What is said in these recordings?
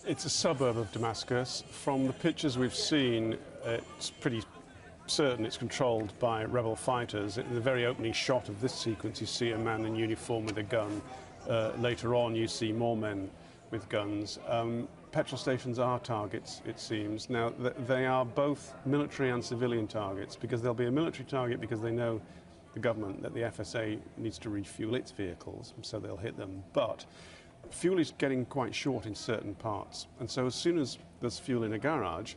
It's a suburb of Damascus. From the pictures we've seen, it's pretty certain it's controlled by rebel fighters. In the very opening shot of this sequence, you see a man in uniform with a gun. Later on, you see more men with guns. Petrol stations are targets, it seems. Now, they are both military and civilian targets, because there'll be a military target because they know, the government, that the FSA needs to refuel its vehicles, so they'll hit them. But fuel is getting quite short in certain parts, and so as soon as there's fuel in a garage,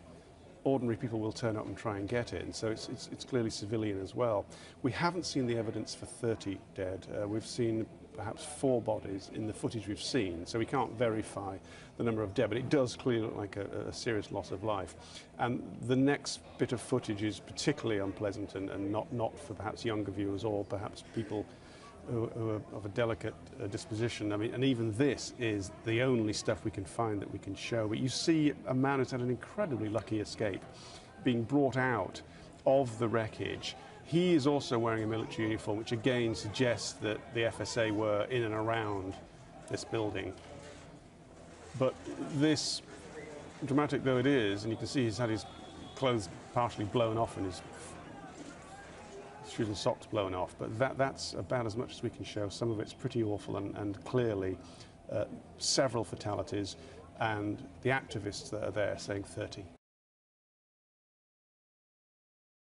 ordinary people will turn up and try and get it, and so it's clearly civilian as well. We haven't seen the evidence for 30 dead. We've seen perhaps 4 bodies in the footage we've seen, so we can't verify the number of dead, but it does clearly look like a serious loss of life. And the next bit of footage is particularly unpleasant and not for perhaps younger viewers or perhaps people who are of a delicate disposition. I mean, and even this is the only stuff we can find that we can show. But you see a man who's had an incredibly lucky escape being brought out of the wreckage. He is also wearing a military uniform, which again suggests that the FSA were in and around this building. But this, dramatic though it is, and you can see he's had his clothes partially blown off and his shoes and socks blown off, but that's about as much as we can show. Some of it's pretty awful and clearly several fatalities, and the activists that are there saying 30.